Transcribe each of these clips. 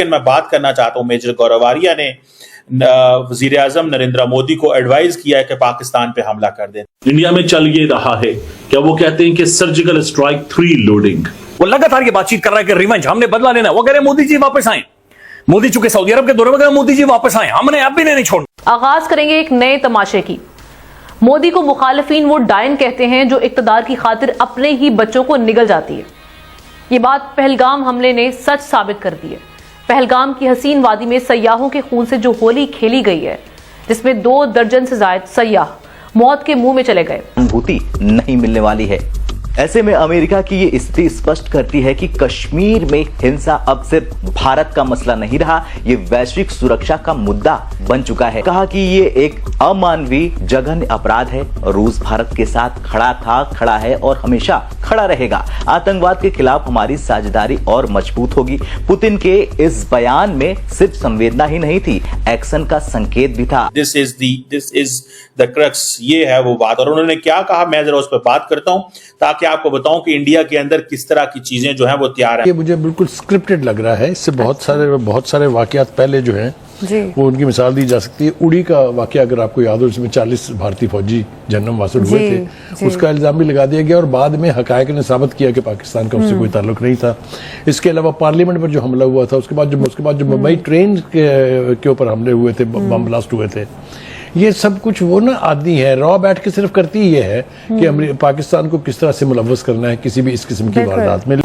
लेकिन मैं बात करना चाहता हूं, मेजर गौरव आर्या ने वजीर आजम नरेंद्र मोदी को एडवाइस किया है कि पाकिस्तान पे हमला कर दें। इंडिया में चल ये रहा है, क्या वो कहते हैं कि सर्जिकल स्ट्राइक 3 लोडिंग, वो लगातार ये बातचीत कर रहा है कि रिवेंज हमने बदला लेना। वो कह रहे हैं मोदी जी वापस आए, मोदी चूंकि सऊदी अरब के दौरे में गए, मोदी जी वापस आए, हमने अब भी नहीं छोड़ना। आगाज करेंगे एक नए तमाशे की। मोदी को मुखालिफिन वो डायन कहते हैं जो इक्तदार की खातिर अपने ही बच्चों को निगल जाती है। ये बात पहलगाम हमले ने सच साबित कर दी है। पहलगाम की हसीन वादी में सयाहों के खून से जो होली खेली गई है, जिसमें 2 दर्जन से ज्यादा सयाह मौत के मुंह में चले गए, अनुभूति नहीं मिलने वाली है। ऐसे में अमेरिका की ये स्थिति स्पष्ट करती है कि कश्मीर में हिंसा अब सिर्फ भारत का मसला नहीं रहा, ये वैश्विक सुरक्षा का मुद्दा बन चुका है। कहा कि ये एक अमानवीय जघन्य अपराध है। रूस भारत के साथ खड़ा था, खड़ा है और हमेशा खड़ा रहेगा। आतंकवाद के खिलाफ हमारी साझेदारी और मजबूत होगी। पुतिन के इस बयान में सिर्फ संवेदना ही नहीं थी, एक्शन का संकेत भी था। दिस इज द क्रक्स, ये है वो बात। और उन्होंने क्या कहा, मैं जरा उस पर बात करता हूं ताकि आपको बताऊं कि इंडिया के अंदर किस तरह की चीजें जो हैं वो तैयार हैं। ये मुझे बिल्कुल स्क्रिप्टेड लग रहा है। इससे बहुत सारे वाकयात पहले जो हैं वो उनकी मिसाल दी जा सकती है। उड़ी का वाकया अगर आपको याद हो, इसमें 40 भारतीय फौजी जहन्नम वासिल हुए थे, उसका इल्जाम भी लगा दिया गया और बाद में हकायक ने साबित किया कि पाकिस्तान का उससे कोई ताल्लुक नहीं था। इसके अलावा पार्लियामेंट पर जो हमला हुआ था, उसके बाद जो मुंबई ट्रेन के ऊपर हमले हुए थे, बम ब्लास्ट हुए थे, ये सब कुछ वो ना आदमी है, रॉ बैठ के सिर्फ करती ये है कि पाकिस्तान को किस तरह से मुलव्वस करना है किसी भी इस किस्म की वारदात में।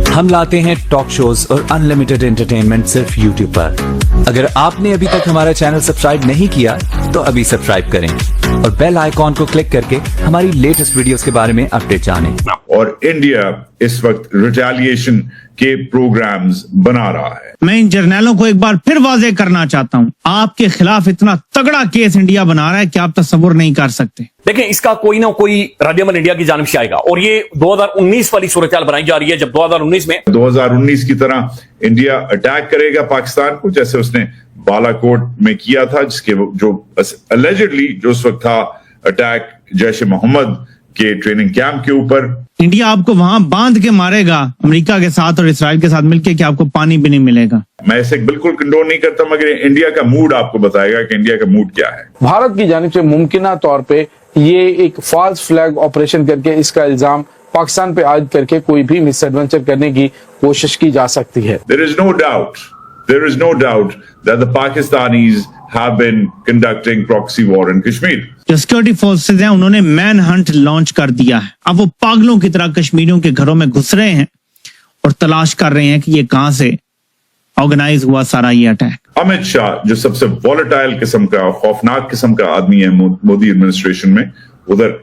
हम लाते हैं टॉक शोज और अनलिमिटेड एंटरटेनमेंट सिर्फ YouTube पर। अगर आपने अभी तक हमारा चैनल सब्सक्राइब नहीं किया तो अभी सब्सक्राइब करें और बेल आइकॉन को क्लिक करके हमारी लेटेस्ट वीडियोस के बारे में अपडेट जानें। और इंडिया इस वक्त रिटेलिएशन के प्रोग्राम्स बना रहा है। मैं इन जर्नैलों को एक बार फिर वाजे करना चाहता हूं, आपके खिलाफ इतना तगड़ा केस इंडिया बना रहा है कि आप तसव्वुर नहीं कर सकते। देखें, इसका कोई ना कोई रद्द-ए-अमल इंडिया की जानिब से आएगा और ये 2019 वाली सूरत बनाई जा रही है, जब 2019 की तरह इंडिया अटैक करेगा पाकिस्तान को, जैसे उसने बालाकोट में किया था, जिसके जो अलेजिडली जो उस वक्त था अटैक जैश ए मोहम्मद के ट्रेनिंग कैंप के ऊपर। इंडिया आपको वहां बांध के मारेगा अमेरिका के साथ और इसराइल के साथ मिलकर, कि आपको पानी भी नहीं मिलेगा। मैं इसे बिल्कुल कंडोन नहीं करता, मगर इंडिया का मूड आपको बताएगा कि इंडिया का मूड क्या है। भारत की जानिब से मुमकिन तौर पे ये एक फॉल्स फ्लैग ऑपरेशन करके इसका इल्जाम पाकिस्तान पे आयद करके कोई भी मिसएडवेंचर करने की कोशिश की जा सकती है। There is no doubt that the Pakistanis have been conducting proxy war in Kashmir. जो सिक्योरिटी फोर्सेज हैं उन्होंने मैन हंट लॉन्च कर दिया है। अब वो पागलों की तरह कश्मीरियों के घरों में घुस रहे हैं और तलाश कर रहे हैं कि ये कहां से ऑर्गेनाइज हुआ सारा ये अटैक। अमित शाह जो सबसे वॉलेटाइल किस्म का, खौफनाक किस्म का आदमी है मोदी एडमिनिस्ट्रेशन में, उधर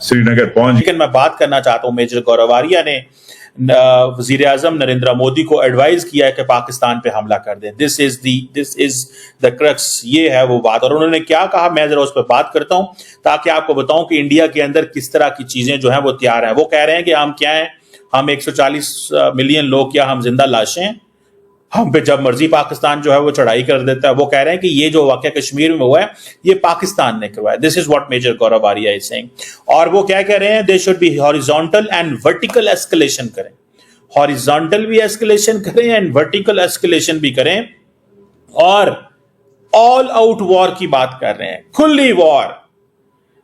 श्रीनगर पहुंच। लेकिन मैं बात करना चाहता हूं, मेजर गौरव आर्या ने वजीर आजम नरेंद्र मोदी को एडवाइस किया है कि पाकिस्तान पे हमला कर दें। दिस इज द क्रक्स, ये है वो बात। और उन्होंने क्या कहा, मैं जरा उस पर बात करता हूं ताकि आपको बताऊं कि इंडिया के अंदर किस तरह की चीजें जो हैं वो तैयार हैं। वो कह रहे हैं कि हम क्या हैं, हम 140 मिलियन लोग, क्या हम जिंदा लाशें हैं, हम पे जब मर्जी पाकिस्तान जो है वो चढ़ाई कर देता है। वो कह रहे हैं कि ये जो वाकया कश्मीर में हुआ है ये पाकिस्तान ने करवाया। This is what major Gaurav Arya is saying. और वो क्या कह रहे हैं, they should be horizontal and vertical escalation करें। हॉरिजॉन्टल भी एस्केलेशन करें एंड वर्टिकल एस्केलेशन भी करें, और ऑल आउट वॉर की बात कर रहे हैं, खुली वॉर।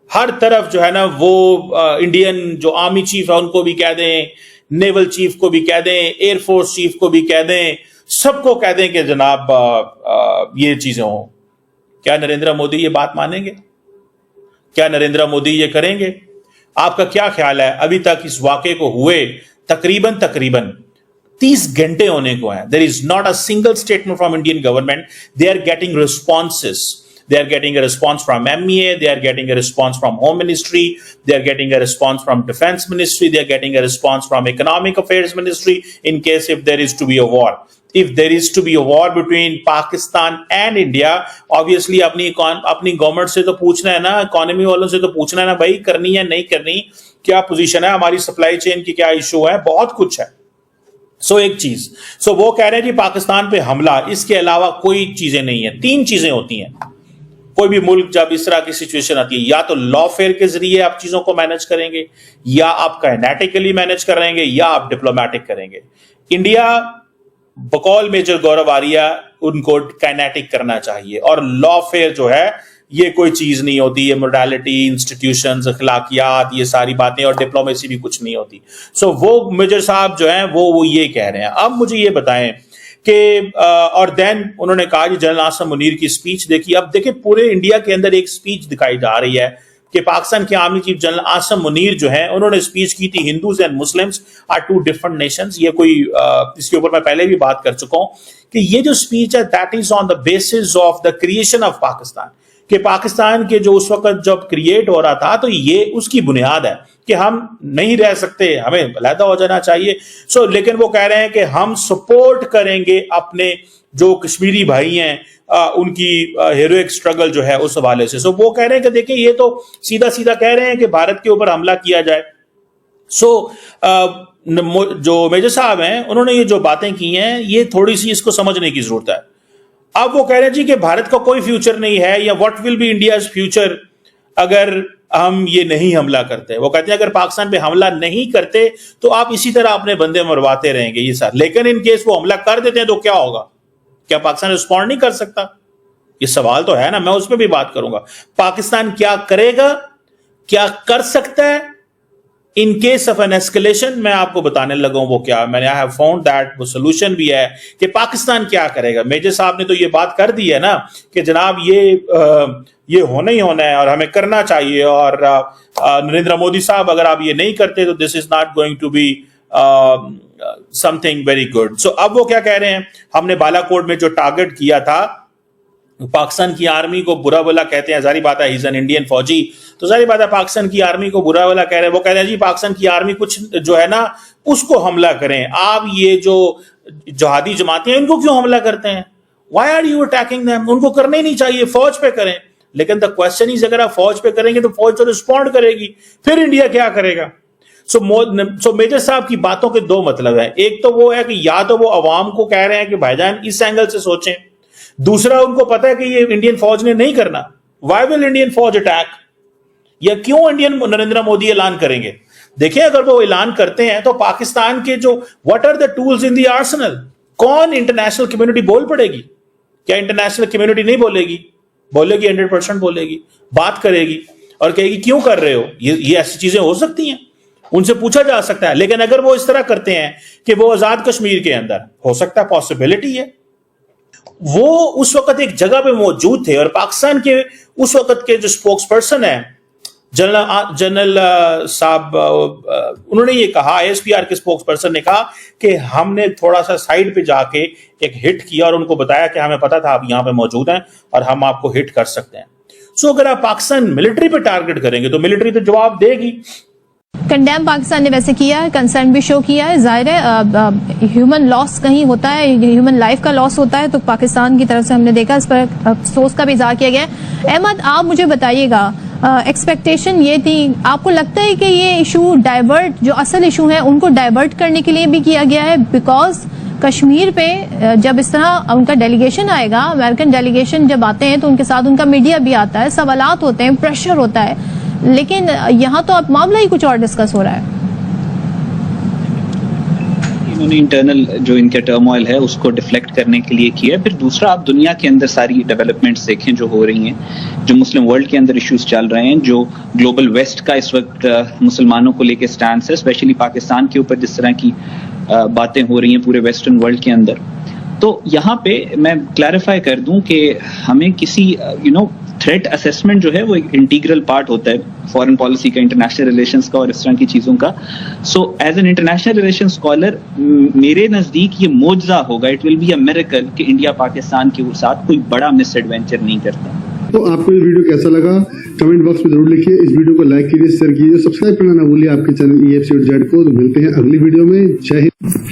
हर तरफ जो है ना वो इंडियन जो आर्मी चीफ है उनको भी कह दें, नेवल चीफ को भी कह दें, एयरफोर्स चीफ को भी कह दें, सबको कह दें कि जनाब ये चीजें हो। क्या नरेंद्र मोदी ये बात मानेंगे? क्या नरेंद्र मोदी ये करेंगे? आपका क्या ख्याल है? अभी तक इस वाकये को हुए तकरीबन 30 घंटे होने को हैं। There is not a single statement from Indian government. They are getting responses. They are getting a response from MEA, they are getting a response from Home Ministry, they are getting a response from Defense Ministry, they are getting a response from Economic Affairs Ministry in case if there is to be a war. If there is to be a war between Pakistan and India, obviously अपनी government से तो पूछना है ना, economy वालों से तो पूछना है ना, भाई करनी है नहीं करनी, क्या पोजीशन है, हमारी सप्लाई चेन की क्या इशू है, बहुत कुछ है। एक चीज, वो कह रहे हैं कि पाकिस्तान पे हमला, इसके अलावा कोई चीजें नहीं है। 3 चीजें होती हैं कोई भी मुल्क जब इस तरह की सिचुएशन आती है, या तो लॉफेयर के जरिए आप चीजों को मैनेज करेंगे, या आप काइनेटिकली मैनेज करेंगे, या आप डिप्लोमेटिक करेंगे। इंडिया बकौल मेजर गौरव आर्या उनको काइनेटिक करना चाहिए। और लॉफेयर जो है ये कोई चीज नहीं होती, ये मोडालिटी, इंस्टीट्यूशंस, अखलाकियात, ये सारी बातें, और डिप्लोमेसी भी कुछ नहीं होती। सो वो मेजर साहब जो हैं वो ये कह रहे हैं। अब मुझे ये बताएं कि और देन उन्होंने कहा कि जनरल आसिम मुनीर की स्पीच देखी। अब देखिए पूरे इंडिया के अंदर एक स्पीच दिखाई जा रही है कि पाकिस्तान के army chief general Asim Munir जो है उन्होंने स्पीच की थी, Hindus and Muslims are two different nations. ये कोई इसके ऊपर मैं पहले भी बात कर चुका हूं कि ये जो स्पीच है that is on the basis of the creation of Pakistan, कि पाकिस्तान के जो उस वक्त जब क्रिएट हो रहा था तो ये उसकी बुनियाद है कि हम नहीं रह सकते, हमें अलहदा हो जाना चाहिए। सो लेकिन वो कह रहे हैं कि हम सपोर्ट करेंगे अपने जो कश्मीरी भाई हैं उनकी हीरोइक स्ट्रगल जो है उस हवाले से। सो वो कह रहे हैं कि देखिए ये तो सीधा सीधा कह रहे हैं कि भारत के ऊपर हमला किया जाए। सो जो मेजर साहब हैं उन्होंने ये जो बातें की हैं ये थोड़ी सी इसको समझने की जरूरत है। अब वो कह रहे हैं जी कि भारत का कोई फ्यूचर नहीं है, या what will be India's future अगर हम ये नहीं हमला करते। वो कहते हैं अगर पाकिस्तान पे हमला नहीं करते तो आप इसी तरह अपने बंदे मरवाते रहेंगे ये साथ, लेकिन इन केस वो हमला कर देते हैं तो क्या होगा? क्या पाकिस्तान रिस्पॉन्ड नहीं कर सकता? ये सवाल तो है ना, मैं उस पर भी बात करूंगा। पाकिस्तान क्या करेगा, क्या कर सकता है in case of an escalation, मैं आपको बताने लगा हूं वो क्या। मैंने आई हैव फाउंड दैट वो सोल्यूशन भी है कि पाकिस्तान क्या करेगा। मेजर साहब ने तो ये बात कर दी है ना कि जनाब ये होना ही होना है और हमें करना चाहिए, और नरेंद्र मोदी साहब अगर आप ये नहीं करते तो this is not going to be something very good. So अब वो क्या कह रहे हैं, हमने बालाकोट में जो टारगेट किया था पाकिस्तान की आर्मी को बुरा भला कहते हैं, जारी बात है ही इज एन इंडियन फौजी, तो जारी बात है पाकिस्तान की आर्मी को बुरा भला कह रहे हैं। वो कह रहे हैं जी पाकिस्तान की आर्मी कुछ जो है ना उसको हमला करें, आप ये जो जहादी जमातें हैं उनको क्यों हमला करते हैं? Why are you attacking them? उनको करना ही नहीं चाहिए, फौज पे करें। लेकिन द क्वेश्चन इज अगर आप फौज पे करेंगे तो फौज तो रिस्पॉन्ड करेगी, फिर इंडिया क्या करेगा? सो मेजर साहब की बातों के दो मतलब है। एक तो वो है कि या तो वो अवाम को कह रहे हैं कि भाईजान इस एंगल से सोचें, दूसरा उनको पता है कि ये इंडियन फौज ने नहीं करना। व्हाई विल इंडियन फौज अटैक? या क्यों इंडियन नरेंद्र मोदी ऐलान करेंगे? देखिए अगर वो ऐलान करते हैं तो पाकिस्तान के जो what are the tools in the arsenal, कौन इंटरनेशनल कम्युनिटी बोल पड़ेगी? क्या इंटरनेशनल कम्युनिटी नहीं बोलेगी? बोलेगी, 100% बोलेगी, बात करेगी और कहेगी क्यों कर रहे हो? ये ऐसी चीजें हो सकती हैं, उनसे पूछा जा सकता है। लेकिन अगर वो इस तरह करते हैं कि वो आजाद कश्मीर के अंदर, हो सकता है, पॉसिबिलिटी है, वो उस वक्त एक जगह पे मौजूद थे और पाकिस्तान के उस वक्त के जो स्पोक्स पर्सन है जनरल साहब, उन्होंने ये कहा, एसपीआर के स्पोक्स पर्सन ने कहा कि हमने थोड़ा सा साइड पे जाके एक हिट किया और उनको बताया कि हमें पता था आप यहां पे मौजूद हैं और हम आपको हिट कर सकते हैं। सो अगर आप पाकिस्तान मिलिट्री पे टारगेट करेंगे तो मिलिट्री तो जवाब देगी। कंडेम पाकिस्तान ने वैसे किया है, कंसर्न भी शो किया है। जाहिर है ह्यूमन लॉस कहीं होता है, ह्यूमन लाइफ का लॉस होता है, तो पाकिस्तान की तरफ से हमने देखा, इस पर अफसोस का भी इजहार किया गया है। अहमद, आप मुझे बताइएगा, एक्सपेक्टेशन ये थी, आपको लगता है कि ये इशू डाइवर्ट, जो असल इशू है उनको डाइवर्ट करने के लिए भी किया गया है? बिकॉज कश्मीर पे जब इस तरह उनका डेलीगेशन आएगा, अमेरिकन डेलीगेशन जब आते हैं तो उनके साथ उनका मीडिया भी आता है, सवालात होते हैं, प्रेशर होता है, लेकिन यहाँ तो अब मामला ही कुछ और डिस्कस हो रहा है। इन्होंने इंटरनल जो इनका टर्मोइल है उसको डिफ्लेक्ट करने के लिए किया। फिर दूसरा, आप दुनिया के अंदर सारी डेवलपमेंट्स देखें जो हो रही हैं, जो मुस्लिम वर्ल्ड के अंदर इश्यूज चल रहे हैं, जो ग्लोबल वेस्ट का इस वक्त मुसलमानों को लेके स्टैंड है, स्पेशली पाकिस्तान के ऊपर जिस तरह की बातें हो रही हैं पूरे वेस्टर्न वर्ल्ड के अंदर। तो यहाँ पे मैं क्लैरिफाई कर दूं कि हमें किसी थ्रेट असेसमेंट जो है वो एक इंटीग्रल पार्ट होता है फॉरेन पॉलिसी का, इंटरनेशनल रिलेशंस का और इस तरह की चीजों का। So as an international relation scholar मेरे नजदीक ये मोजज़ा होगा, it will be a miracle कि इंडिया पाकिस्तान के साथ कोई बड़ा मिस एडवेंचर नहीं करता। तो आपको ये वीडियो कैसा लगा कमेंट बॉक्स में जरूर लिखिए। इस वीडियो को लाइक कीजिए, शेयर कीजिए, सब्सक्राइब करना ना भूलिए आपके चैनल EFC.Z को। तो मिलते हैं अगली वीडियो में। जय हिंद।